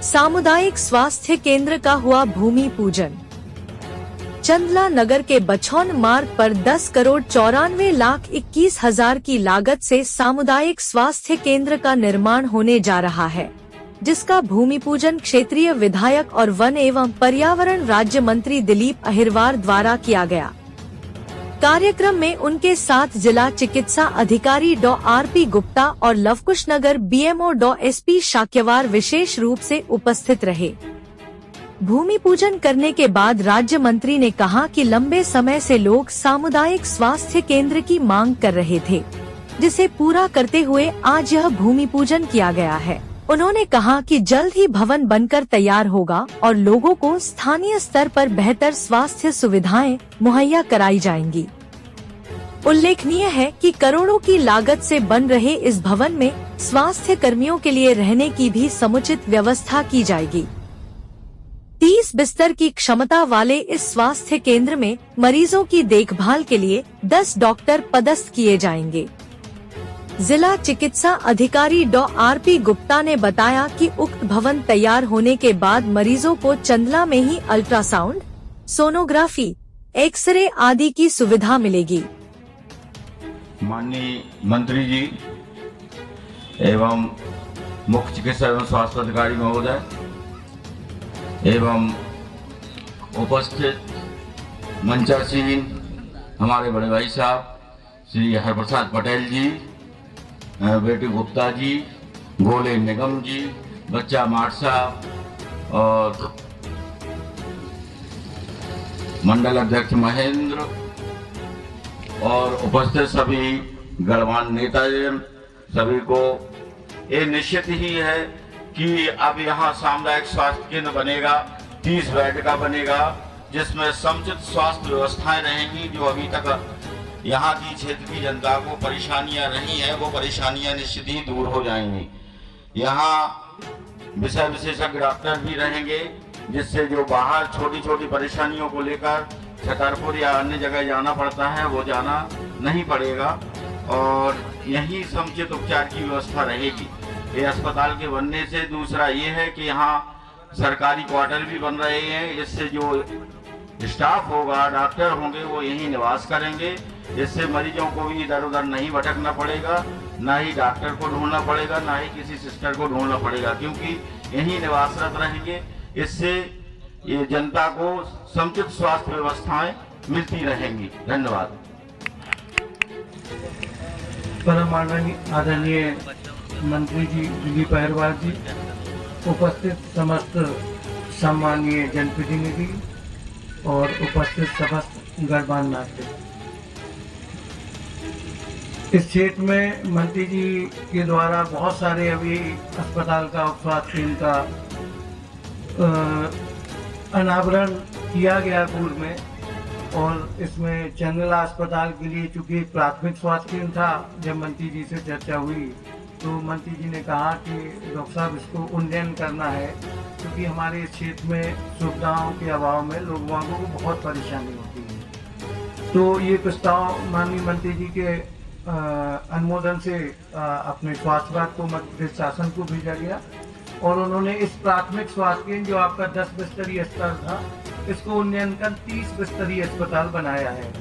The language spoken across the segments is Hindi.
सामुदायिक स्वास्थ्य केंद्र का हुआ भूमि पूजन। चंदला नगर के बछौन मार्ग पर 10,94,21,000 की लागत से सामुदायिक स्वास्थ्य केंद्र का निर्माण होने जा रहा है, जिसका भूमि पूजन क्षेत्रीय विधायक और वन एवं पर्यावरण राज्य मंत्री दिलीप अहिरवार द्वारा किया गया। कार्यक्रम में उनके साथ जिला चिकित्सा अधिकारी डॉ आर.पी. गुप्ता और लवकुश नगर बीएमओ डॉ एस.पी. शाक्यवार विशेष रूप से उपस्थित रहे। भूमि पूजन करने के बाद राज्य मंत्री ने कहा कि लंबे समय से लोग सामुदायिक स्वास्थ्य केंद्र की मांग कर रहे थे, जिसे पूरा करते हुए आज यह भूमि पूजन किया गया है। उन्होंने कहा कि जल्द ही भवन बनकर तैयार होगा और लोगों को स्थानीय स्तर पर बेहतर स्वास्थ्य सुविधाएं मुहैया कराई जाएंगी। उल्लेखनीय है कि करोड़ों की लागत से बन रहे इस भवन में स्वास्थ्य कर्मियों के लिए रहने की भी समुचित व्यवस्था की जाएगी। 30 बिस्तर की क्षमता वाले इस स्वास्थ्य केंद्र में मरीजों की देखभाल के लिए 10 डॉक्टर पदस्थ किए जाएंगे। जिला चिकित्सा अधिकारी डॉ आर.पी. गुप्ता ने बताया कि उक्त भवन तैयार होने के बाद मरीजों को चंदला में ही अल्ट्रासाउंड, सोनोग्राफी, एक्सरे आदि की सुविधा मिलेगी। माननीय मंत्री जी एवं मुख्य चिकित्सा एवं स्वास्थ्य अधिकारी महोदय एवं उपस्थित मंचासीन हमारे बड़े भाई साहब श्री हरप्रसाद पटेल जी, बेटी गुप्ता जी, गोले निगम जी, बच्चा माठ साहब और मंडल अध्यक्ष महेंद्र और उपस्थित सभी गणमान्य नेताजन, सभी को ये निश्चित ही है कि अब यहाँ सामुदायिक स्वास्थ्य केंद्र बनेगा, 30 बेड का बनेगा, जिसमें समुचित स्वास्थ्य व्यवस्थाएं रहेंगी। जो अभी तक यहाँ की क्षेत्र की जनता को परेशानियां रही हैं, वो परेशानियां निश्चित ही दूर हो जाएंगी। यहाँ विषय विशेषज्ञ डॉक्टर भी रहेंगे, जिससे जो बाहर छोटी छोटी परेशानियों को लेकर छतरपुर या अन्य जगह जाना पड़ता है, वो जाना नहीं पड़ेगा और यही समुचित उपचार की व्यवस्था रहेगी। ये अस्पताल के बनने से दूसरा ये है कि यहाँ सरकारी क्वार्टर भी बन रहे हैं, इससे जो स्टाफ होगा, डॉक्टर होंगे, वो यहीं निवास करेंगे। इससे मरीजों को भी इधर उधर नहीं भटकना पड़ेगा, ना ही डॉक्टर को ढूंढना पड़ेगा, ना ही किसी सिस्टर को ढूंढना पड़ेगा, क्योंकि यहीं निवासरत रहेंगे। इससे ये जनता को समुचित स्वास्थ्य व्यवस्थाएं मिलती रहेंगी। धन्यवाद। परम आदरणीय मंत्री जी दिलीप अहिरवार जी, उपस्थित समस्त सम्मानीय जनप्रतिनिधि और उपस्थित समस्त गणमान्य नागरिक, इस क्षेत्र में मंत्री जी के द्वारा बहुत सारे अभी अस्पताल का स्वास्थ्य केंद्र का अनावरण किया गया पूर्व में, और इसमें चंदला अस्पताल के लिए चूंकि प्राथमिक स्वास्थ्य केंद्र था, जब मंत्री जी से चर्चा हुई तो मंत्री जी ने कहा कि डॉक्टर साहब इसको उन्नयन करना है, क्योंकि हमारे इस क्षेत्र में सुविधाओं के अभाव में लोगों को बहुत परेशानी होती है। तो ये प्रस्ताव माननीय मंत्री जी के अनुमोदन से अपने स्वास्थ्य विभाग को, मध्य शासन को भेजा गया और उन्होंने इस प्राथमिक स्वास्थ्य केंद्र जो आपका 10 बिस्तरीय अस्पताल था, इसको उन्नयन कर 30 बिस्तरीय अस्पताल बनाया है,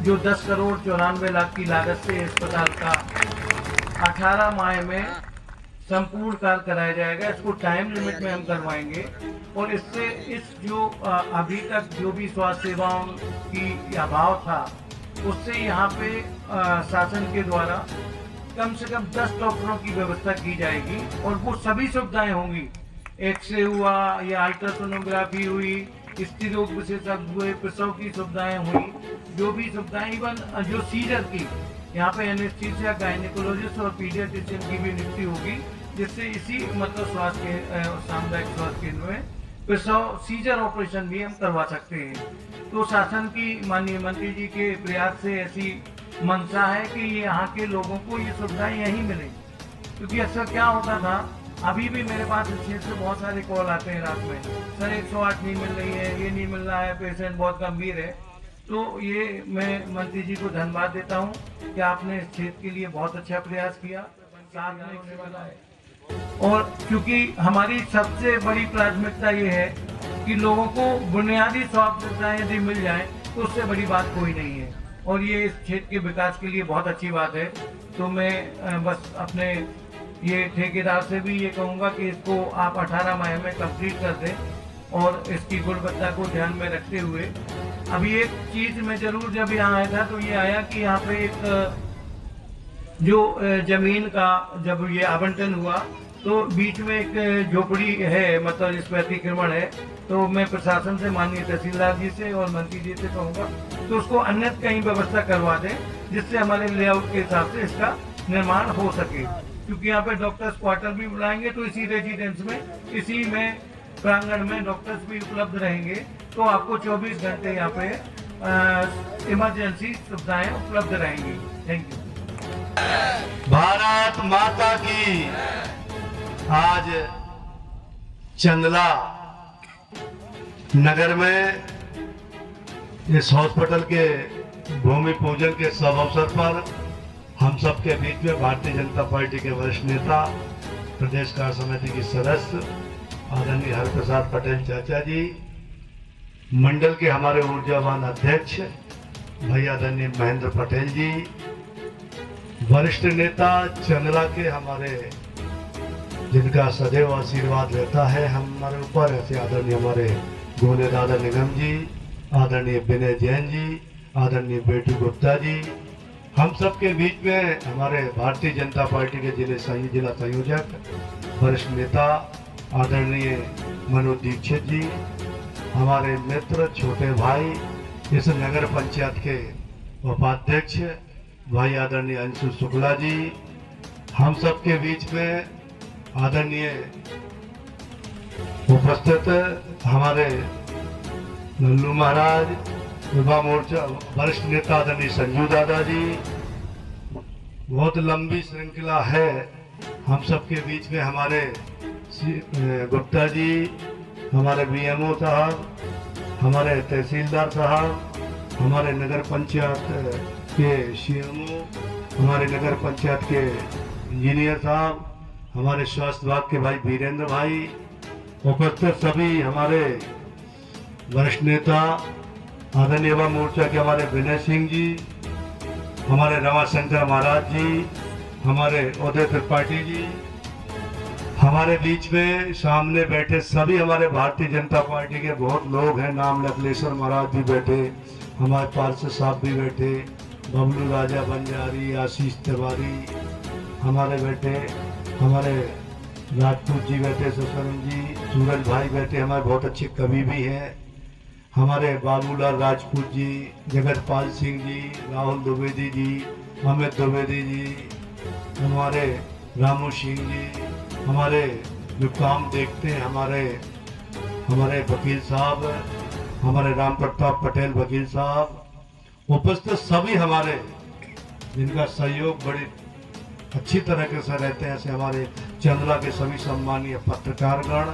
जो 10,94,00,000 की लागत से अस्पताल का 18 माह में संपूर्ण कार्य कराया जाएगा। इसको टाइम लिमिट में हम करवाएंगे और इससे इस जो अभी तक जो भी स्वास्थ्य सेवाओं की अभाव था, उससे यहाँ पे शासन के द्वारा कम से कम 10 डॉक्टरों की व्यवस्था की जाएगी और वो सभी सुविधाएं होंगी। एक्सरे हुआ या अल्ट्रासोनोग्राफी हुई, स्त्री रोग विशेषज्ञ हुए, प्रसव की सुविधाएं हुई, जो भी सुविधाएं, इवन जो सीजर की, यहाँ पे एनेस्थीसिया, गायनेकोलॉजिस्ट और पीडियाट्रिशियन की भी नियुक्ति होगी, जिससे इसी मतलब सामुदायिक स्वास्थ्य केंद्र में प्रसव सीजर ऑपरेशन भी हम करवा सकते हैं। तो शासन की माननीय मंत्री जी के प्रयास से ऐसी मंशा है कि यहाँ के लोगों को ये सुविधाएं यहीं मिले, क्योंकि अक्सर क्या होता था, अभी भी मेरे पास इस क्षेत्र से बहुत सारे कॉल आते हैं रात में, सर 108 नहीं मिल रही है, ये नहीं मिल रहा है, पेशेंट बहुत गंभीर है। तो ये मैं मंत्री जी को धन्यवाद देता हूँ कि आपने इस क्षेत्र के लिए बहुत अच्छा प्रयास किया। होने वाला है। और क्योंकि हमारी सबसे बड़ी प्राथमिकता ये है कि लोगों को बुनियादी स्वास्थ्य सुविधाएं यदि मिल जाए तो उससे बड़ी बात कोई नहीं है, और ये इस क्षेत्र के विकास के लिए बहुत अच्छी बात है। तो मैं बस अपने ये ठेकेदार से भी ये कहूँगा कि इसको आप 18 माह में कंप्लीट कर दें और इसकी गुणवत्ता को ध्यान में रखते हुए। अभी एक चीज़ मैं जरूर जब यहाँ आया था तो ये आया कि यहाँ पे एक जो जमीन का जब ये आवंटन हुआ तो बीच में एक झोपड़ी है, मतलब इस पर अतिक्रमण है। तो मैं प्रशासन से, माननीय तहसीलदार जी से और मंत्री जी से कहूँगा तो उसको अन्यत्र कहीं व्यवस्था करवा दें, जिससे हमारे लेआउट के हिसाब से इसका निर्माण हो सके। क्योंकि यहाँ पे डॉक्टर्स क्वार्टर भी बुलाएंगे तो इसी रेजिडेंस में, इसी में प्रांगण में डॉक्टर्स भी उपलब्ध रहेंगे, तो आपको 24 घंटे यहाँ पे इमरजेंसी सुविधाएं उपलब्ध रहेंगी। Thank you. भारत माता की। आज चंदला नगर में इस हॉस्पिटल के भूमि पूजन के शुभ अवसर पर हम सबके बीच में भारतीय जनता पार्टी के वरिष्ठ नेता, प्रदेश कार्य समिति की सदस्य आदरणीय हरप्रसाद पटेल चाचा जी, मंडल के हमारे ऊर्जावान अध्यक्ष भाई आदरणीय महेंद्र पटेल जी, वरिष्ठ नेता चंदला के हमारे जिनका सदैव आशीर्वाद रहता है हमारे ऊपर, ऐसे आदरणीय हमारे गोले दादा निगम जी, आदरणीय विनय जैन जी, आदरणीय बेटू गुप्ता जी, हम सब के बीच में हमारे भारतीय जनता पार्टी के जिला संयोजक वरिष्ठ नेता आदरणीय मनोज दीक्षित जी, हमारे मित्र छोटे भाई इस नगर पंचायत के उपाध्यक्ष भाई आदरणीय अंशु शुक्ला जी, हम सब के बीच में आदरणीय उपस्थित हमारे लल्लू महाराज, युवा मोर्चा वरिष्ठ नेता आदरणीय संजू दादा जी, बहुत लंबी श्रृंखला है। हम सब के बीच में हमारे गुप्ता जी, हमारे बीएमओ साहब, हमारे तहसीलदार साहब, हमारे नगर पंचायत के सीएमओ, हमारे नगर पंचायत के इंजीनियर साहब, हमारे स्वास्थ्य विभाग के भाई वीरेंद्र भाई, उपस्थित सभी हमारे वरिष्ठ नेता आदरणीय युवा मोर्चा के हमारे विनय सिंह जी, हमारे रमाशंकर महाराज जी, हमारे उदय त्रिपाठी जी, हमारे बीच में सामने बैठे सभी हमारे भारतीय जनता पार्टी के बहुत लोग हैं, नाम लखलेश्वर महाराज भी बैठे, हमारे पार्षद साहब भी बैठे, बबलू राजा बंजारी, आशीष तिवारी हमारे बैठे, हमारे राजपूत जी बैठे, सुशरण जी, सूरज भाई बैठे, हमारे बहुत अच्छे कवि भी हैं, हमारे बाबूलाल राजपूत जी, जगतपाल सिंह जी, राहुल द्विवेदी जी, अमित द्विवेदी जी, हमारे रामू सिंह जी, हमारे जो काम देखते हैं हमारे वकील साहब, हमारे राम प्रताप पटेल वकील साहब, उपस्थित सभी हमारे जिनका सहयोग बड़ी अच्छी तरीके से रहते हैं, ऐसे हमारे चंदला के सभी सम्मानीय पत्रकारगण,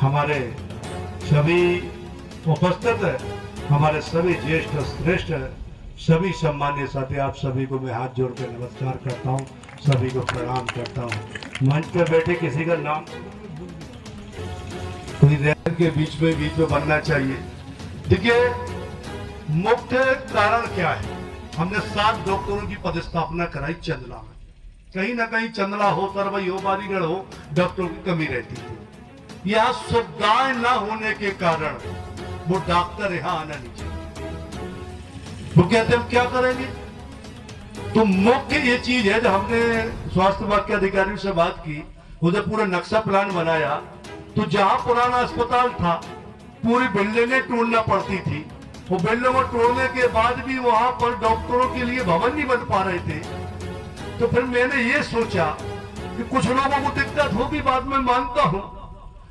हमारे सभी उपस्थित हमारे सभी ज्येष्ठ श्रेष्ठ सभी सम्मानीय साथी, आप सभी को मैं हाथ जोड़ कर नमस्कार करता हूँ, सभी को प्रणाम करता हूँ। मंच पे बैठे किसी का नाम कोई के बीच में बनना चाहिए। देखिए मुख्य कारण क्या है, हमने 7 डॉक्टरों की पदस्थापना कराई चंदला में। कहीं ना कहीं चंदला हो, सरवई हो, बालीगढ़ हो, डॉक्टरों की कमी रहती थी। यहाँ सुविधाएं न होने के कारण वो डॉक्टर यहाँ आना नहीं चाहिए। वो कहते हम क्या करेंगे। तो मुख्य ये चीज है, जब हमने स्वास्थ्य विभाग के अधिकारियों से बात की, उधर पूरा नक्शा प्लान बनाया, तो जहां पुराना अस्पताल था पूरी बिल्डिंगें तोड़ना पड़ती थी। वो बिल्डिंगों तोड़ने के बाद भी वहां पर डॉक्टरों के लिए भवन नहीं बन पा रहे थे। तो फिर मैंने ये सोचा कि कुछ लोगों को दिक्कत होगी, बाद में मानता हूं,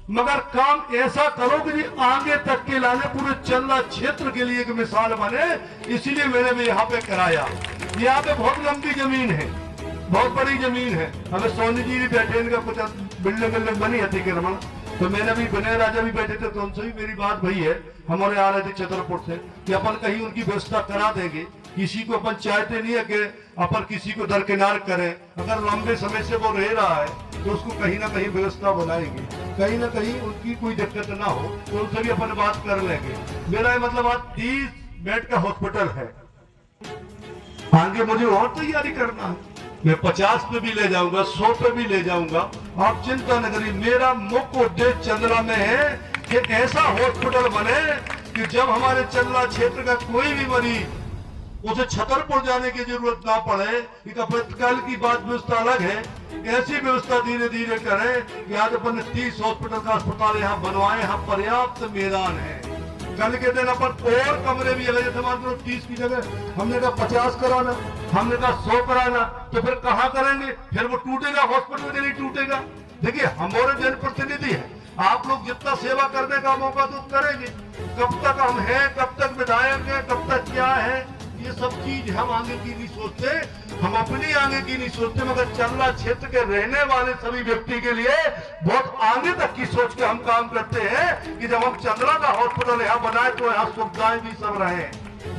मगर काम ऐसा करो कि आगे तक के लाने पूरे चंदला क्षेत्र के लिए एक मिसाल बने। इसलिए मैंने भी यहाँ पे कराया। यहाँ पे बहुत लंबी जमीन है, बहुत बड़ी जमीन है। हमें सोनी जी भी बैठे, इनका कुछ बिल्डिंग बनी अतिक्रमण, तो मैंने भी विनय राजा भी बैठे थे, तो उनसे भी मेरी बात भई है, हमारे आ रहे थे छतरपुर से, कि अपन कहीं उनकी व्यवस्था करा देंगे। किसी को अपन चाहते नहीं है कि अपन किसी को दरकिनार करें। अगर लंबे समय से वो रह रहा है तो उसको कहीं ना कहीं व्यवस्था बनाएंगे, कहीं ना कहीं उनकी कोई दिक्कत ना हो तो उनसे भी अपन बात कर लेंगे। मेरा ये मतलब आज 30 बेड का हॉस्पिटल है, आगे मुझे और तैयारी करना है, मैं 50 पे भी ले जाऊंगा, 100 पे भी ले जाऊंगा। आप चिंता न करिए, मेरा मुख्य उद्देश्य चंद्रा में है कि ऐसा हॉस्पिटल बने कि जब हमारे चंद्रा क्षेत्र का कोई भी मरीज उसे छतरपुर जाने की जरूरत ना पड़े। एक आपातकाल की बात व्यवस्था अलग है, ऐसी व्यवस्था धीरे धीरे करें कि आज अपन ने 30 हॉस्पिटल का अस्पताल यहाँ बनवाए, यहाँ पर्याप्त मैदान है। कल के दिन अपन और कमरे भी अगर जैसे मान लो 30 की जगह हमने कहा 50 कराना, हमने कहा 100 कराना, तो फिर कहाँ करेंगे? फिर वो टूटेगा, हॉस्पिटल के नहीं टूटेगा। देखिए हमारे जनप्रतिनिधि है, आप लोग जितना सेवा करने का मौका तो करेंगे। कब तक हम हैं, कब तक विधायक है, कब तक क्या है, ये सब चीज हम आगे की नहीं सोचते, हम अपनी आगे की नहीं सोचते, मगर चंद्रा क्षेत्र के रहने वाले सभी व्यक्ति के लिए बहुत आगे तक की सोच के हम काम करते हैं कि जब हम चंद्रा का हॉस्पिटल यहाँ बनाए तो यहाँ सुविधाएं भी सब रहे,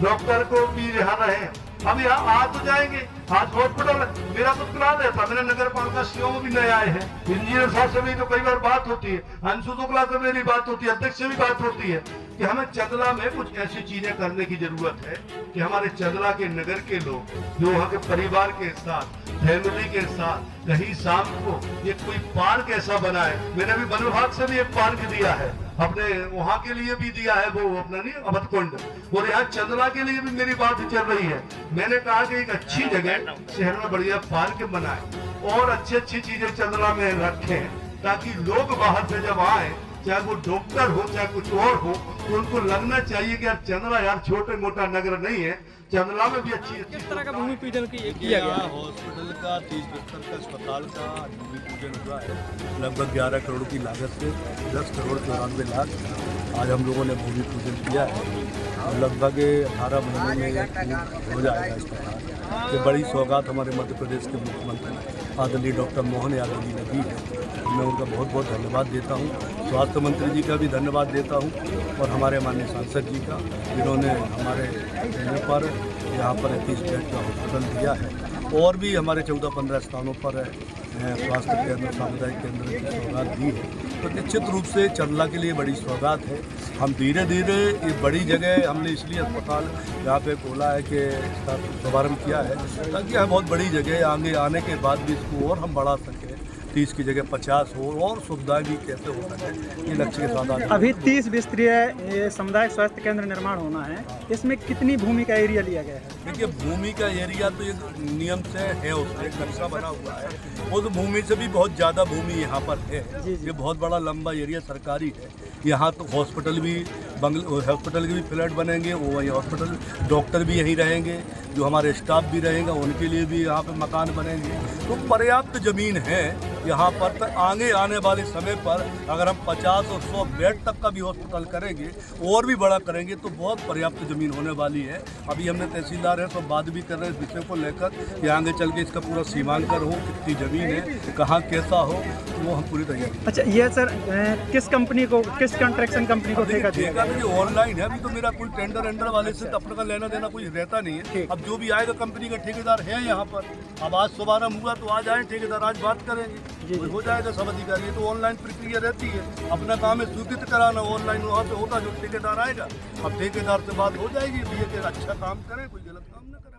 डॉक्टर को भी यहाँ रहे। अब यहाँ आ तो जाएंगे, आज हॉस्पिटल मेरा तो करा देता, मेरे नगर पालिका सीओ भी नए आए हैं, इंजीनियर साहब से भी तो कई बार बात होती है, अंशु शुक्ला से मेरी बात होती है, अध्यक्ष से भी बात होती है कि हमें चंद्रा में कुछ ऐसी चीजें करने की जरूरत है कि हमारे चंद्रा के नगर के लोग जो वहाँ के परिवार के साथ, फैमिली के साथ कहीं शाम को ये कोई पार्क ऐसा बनाए। मैंने अभी वन विभाग से भी एक पार्क दिया है, अपने वहाँ के लिए भी दिया है, वो अपना नहीं अवधकुंड, और यहाँ चंद्रा के लिए भी मेरी बात चल रही है। मैंने कहा कि एक अच्छी जगह शहर में बढ़िया पार्क बनाए और अच्छी अच्छी चीजें चंद्रा में रखें, ताकि लोग बाहर से जब आए, चाहे वो डॉक्टर हो चाहे कुछ और हो, तो उनको लगना चाहिए कि यार चंद्रा यार छोटे मोटा नगर नहीं है, चंद्रा में भी अच्छी किस तरह का भूमि पूजन किया गया? हॉस्पिटल का 30 बिस्तर का अस्पताल का भूमि पूजन हुआ है, लगभग 11 करोड़ की लागत से 10 करोड़ 94 लाख आज हम लोगों ने भूमि पूजन किया है और लगभग 18 महीने में हो जाएगा अस्पताल। ये बड़ी सौगात हमारे मध्य प्रदेश के मुख्यमंत्री आदरणीय डॉक्टर मोहन यादव जी ने दी है, मैं उनका बहुत बहुत धन्यवाद देता हूँ। स्वास्थ्य मंत्री जी का भी धन्यवाद देता हूँ और हमारे माननीय सांसद जी का, जिन्होंने हमारे जिले पर यहाँ पर 30 बेड का हॉस्पिटल दिया है और भी हमारे 14-15 स्थानों पर स्वास्थ्य केंद्र, सामुदायिक केंद्र की सौगात दी है। तो निश्चित रूप से चंद्रा के लिए बड़ी सौगात है। हम धीरे धीरे ये बड़ी जगह हमने इसलिए अस्पताल यहाँ पे खोला है कि इसका शुभारम्भ किया है ताकि यह बहुत बड़ी जगह आगे आने के बाद भी इसको और हम बढ़ा सकें, 30 की जगह 50 हो और सुविधाएं भी कैसे हो सके, ये लक्ष्य के साथ अभी 30 बिस्तरीय सामुदायिक स्वास्थ्य केंद्र निर्माण होना है, इसमें कितनी भूमि का एरिया लिया गया है? देखिए भूमि का एरिया तो एक नियम से है, उसमें एक नक्शा बना हुआ है, वो तो भूमि से भी बहुत ज़्यादा भूमि यहाँ पर है। ये बहुत बड़ा लंबा एरिया सरकारी है। यहाँ तो हॉस्पिटल भी हॉस्पिटल के भी फ्लैट बनेंगे, वो वही हॉस्पिटल डॉक्टर भी यहीं रहेंगे, जो हमारे स्टाफ भी रहेगा उनके लिए भी यहाँ पे मकान बनेंगे। तो पर्याप्त ज़मीन है यहाँ पर। तो आगे आने वाले समय पर अगर हम 50 और 100 बेड तक का भी हॉस्पिटल करेंगे और भी बड़ा करेंगे तो बहुत पर्याप्त ज़मीन होने वाली है। अभी हमने तहसीलदार है तो बात भी कर रहे हैं इस विषय को लेकर कि आगे चल के इसका पूरा सीमांकन हो, कितनी ज़मीन है, कहाँ कैसा हो, वो हम पूरी तैयारी। अच्छा ये सर किस कंपनी को, किस कंस्ट्रक्शन कंपनी को ठेका दिया? ऑनलाइन है, अभी तो मेरा कोई टेंडर वाले से अपने का लेना देना कोई रहता नहीं है। अब जो भी आएगा कंपनी का ठेकेदार है यहाँ पर, अब आज शुभारम्भ हुआ तो आज आए ठेकेदार, आज बात करेंगे, हो जाएगा सब अधिकारी। तो ऑनलाइन प्रक्रिया रहती है, अपना काम है स्वीकृत कराना, ऑनलाइन वहाँ पे होता जो ठेकेदार आएगा, अब ठेकेदार से बात हो जाएगी, ये अच्छा काम करें, कोई गलत काम न करें।